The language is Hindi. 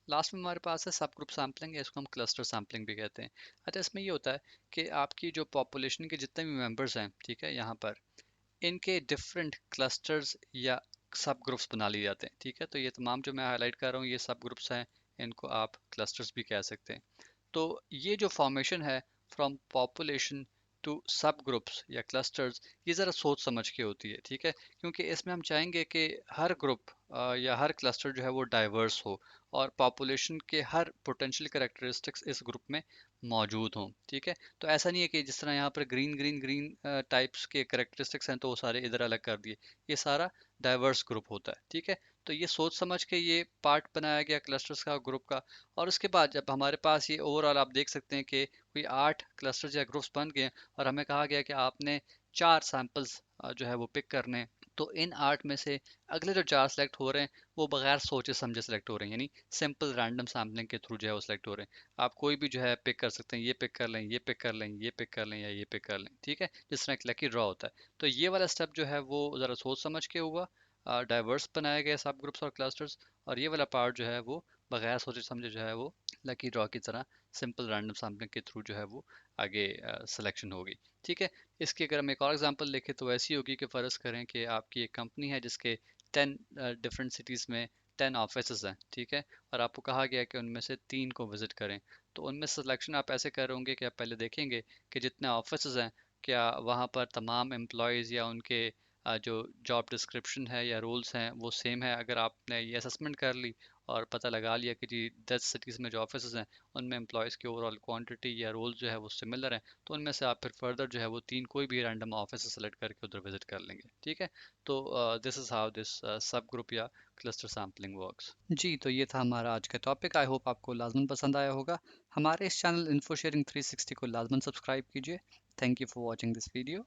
लास्ट में हमारे पास है सब ग्रुप सैम्पलिंग, या इसको हम क्लस्टर सैम्पलिंग भी कहते हैं। अच्छा, इसमें ये होता है कि आपकी जो पॉपुलेशन के जितने भी मेंबर्स हैं, ठीक है, यहाँ पर इनके डिफरेंट क्लस्टर्स या सब ग्रुप्स बना लिए जाते हैं। ठीक है, तो ये तमाम जो मैं हाईलाइट कर रहा हूँ ये सब ग्रुप्स हैं, इनको आप क्लस्टर्स भी कह सकते हैं। तो ये जो फॉर्मेशन है फ्रॉम पॉपुलेशन टू सब ग्रुप्स या क्लस्टर्स, ये ज़रा सोच समझ के होती है। ठीक है, क्योंकि इसमें हम चाहेंगे कि हर ग्रुप या हर क्लस्टर जो है वो डाइवर्स हो, और पॉपुलेशन के हर पोटेंशियल कैरेक्टरिस्टिक्स इस ग्रुप में मौजूद हों। ठीक है, तो ऐसा नहीं है कि जिस तरह यहाँ पर ग्रीन ग्रीन ग्रीन टाइप्स के कैरेक्टरिस्टिक्स हैं तो वो सारे इधर अलग कर दिए। ये सारा डाइवर्स ग्रुप होता है। ठीक है, तो ये सोच समझ के ये पार्ट बनाया गया क्लस्टर्स का, ग्रुप का। और उसके बाद जब हमारे पास ये ओवरऑल आप देख सकते हैं कि कोई 8 क्लस्टर्स या ग्रुप्स बन गए हैं, और हमें कहा गया कि आपने 4 सैंपल्स जो है वो पिक करने हैं। तो इन 8 में से अगले जो 4 सेलेक्ट हो रहे हैं वो बगैर सोचे समझे सेलेक्ट हो रहे हैं, यानी सिंपल रैंडम सैम्पलिंग के थ्रू जो है वो सिलेक्ट हो रहे हैं। आप कोई भी जो है पिक कर सकते हैं, ये पिक कर लें, ये पिक कर लें, ये पिक कर लें, या ये पिक कर लें। ठीक है, जिस तरह एक लकी ड्रॉ होता है। तो ये वाला स्टेप जो है वो ज़रा सोच समझ के हुआ, डाइवर्स बनाए गए सब ग्रुप्स और क्लस्टर्स। और ये वाला पार्ट जो है वो बगैर सोचे समझे जो है वो लकी ड्रॉ की तरह सिंपल रैंडम सैम्पलिंग के थ्रू जो है वो आगे सिलेक्शन होगी। ठीक है, इसकी अगर हम एक और एग्जांपल देखें तो ऐसी होगी कि फ़र्ज़ करें कि आपकी एक कंपनी है जिसके 10 डिफरेंट सिटीज़ में 10 ऑफिस हैं। ठीक है, और आपको कहा गया है कि उनमें से 3 को विज़िट करें। तो उनमें सिलेक्शन आप ऐसे कर रहे होंगे कि आप पहले देखेंगे कि जितने ऑफिस हैं, क्या वहाँ पर तमाम एम्प्लॉयज़ या उनके जो जॉब डिस्क्रिप्शन है या रूल्स हैं वो सेम है। अगर आपने ये असेसमेंट कर ली और पता लगा लिया कि जी 10 सिटीज़ में जो ऑफिस हैं उनमें एम्प्लॉयज़ की ओवरऑल क्वांटिटी या रोल जो है वो सिमिलर है, तो उनमें से आप फिर फर्दर जो है वो 3 कोई भी रैंडम ऑफिस सेलेक्ट करके उधर विजिट कर लेंगे। ठीक है, तो दिस इज़ हाउ दिस सब ग्रुप या क्लस्टर सैम्पलिंग वर्क्स। जी, तो ये था हमारा आज का टॉपिक। आई होप आपको लाजमन पसंद आया होगा। हमारे इस चैनल इन्फो शेयरिंग 360 को लाजमन सब्सक्राइब कीजिए। Thank you for watching this video.